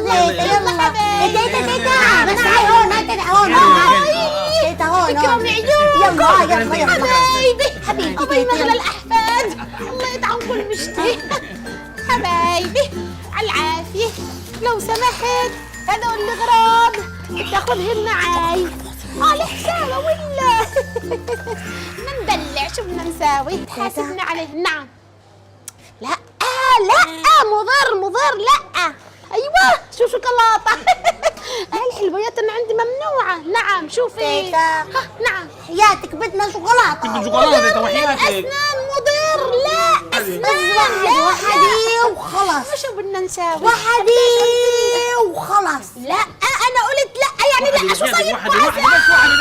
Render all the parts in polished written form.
تيتا يلا تيتا بس هاي هون هاي تيتا هون تيتا هون اكرمني عيون يلا يلا حبايبي حبيبتي الله ينغل تيتا الأحفاد، الله يطعم كل مشتي. حبايبي على العافية، لو سمحت هذول الغراض تاخذهن معاي على حسابه ولا بدنا ندلع. شو بدنا نساوي؟ تحاسبنا عليه. نعم. لا مضر لا. ايوه شو شوكولاته. هاي الحلويات انا عندي ممنوعه. نعم شوفي تيتا نعم حياتك بدنا شوكولاته بدنا شوكولاته تيتا وحياتك. اسنان مضر. لا اسنان وحدي وخلص شو بدنا نساوي؟ وحدي وخلص لا انا قلت لا يعني لا. شو صاير؟ واحدة بس واحدة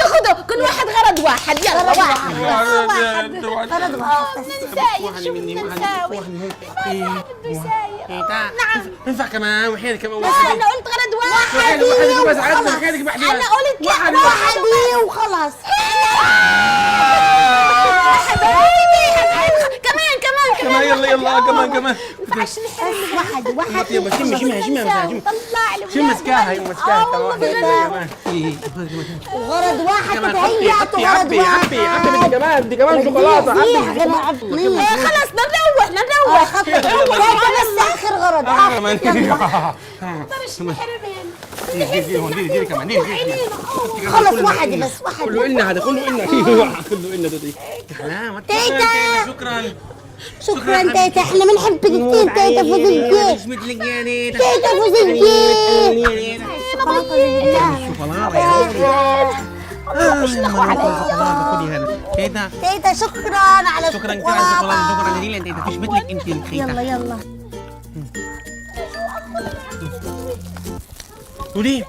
خذوا كل واحد غرض واحد. يلا واحد غرض واحد نسايق. شو بدنا نساوي؟ واحد بده يسايق. نعم ينفع كمان وحياتك كمان لا انا قلت غرض واحد. واحدة بس عدنا وحياتك بحدي. انا قلت لا وحدي وخلص كمان يلا كمان ما ينفعش نحرم. واحد يلا شمها طلع لي شو مسكاها هي مسكاها كمان وغرض واحد تهيأت وغرض عبي واحد بدي كمان شوكولاتة خلص نروح. بس آخر غرض طرش نحرمين. ديري كمان خلص واحد بس واحد كله إلنا هذا كله إلنا دودي. تيتا شكرا شكرا تيتا احنا بنحبك كثير تيتا فوزية مش مثلك يعني تيتا فوزية تيتا شكرا على شكرا كثير على الشوكولاته. شكرا جزيلا تيتا مش مثلك انت يلا الخيطه. يلا ودي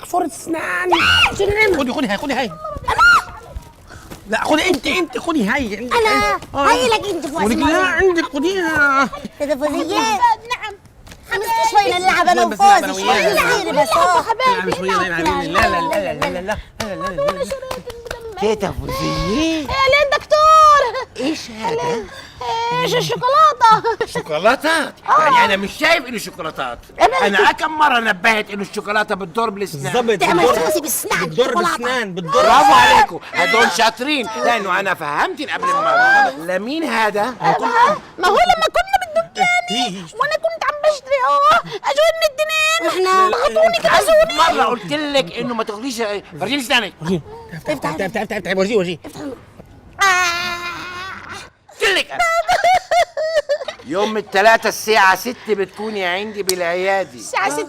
فور اسنان خذي هاي لا خذي انت خذي هاي انا هاي لك انت فوق ولك لا عندك خذيها. تيتا فوزية نعم خمس شوي نلعب انا وفوزي شوي صغيرة بس نلعب شوية لا تيتا فوزية لين دكتور. ايش هذا؟ ايش الشوكولاته؟ شوكولاتات؟ يعني انا مش شايف انه شوكولاتات. انا كم مره نبهت انه الشوكولاته بتضر بالاسنان. بالضبط تعمل فوزي بالسنان بتضر بالاسنان برافو عليكم، هدول شاطرين لانه انا فهمتني قبل ما لمين هذا؟ ما هو لما كنا بالدكان وانا كنت عم بشتري اجوا من الدنين احنا ضغطوني كده زوني. مره قلت لك انه ما تاخذيش. فرجيني اسنانك. تعب ورجيه قلت لك أنا. يوم الثلاثاء الساعة 6 بتكوني عندي بالعيادة. الساعة 6.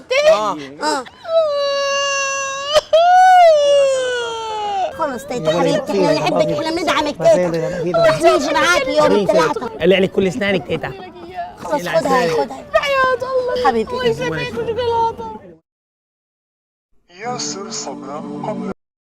خلص تيتا حبيبتي احنا بنحبك احنا بندعمك تيتا رح نيجي معاكي يوم الثلاثاء. قلع لك كل اسنانك تيتا. خلص خدها حياة الله حبيبتي الله يسلمك وشوكولاتة. ياسر صبرا قبل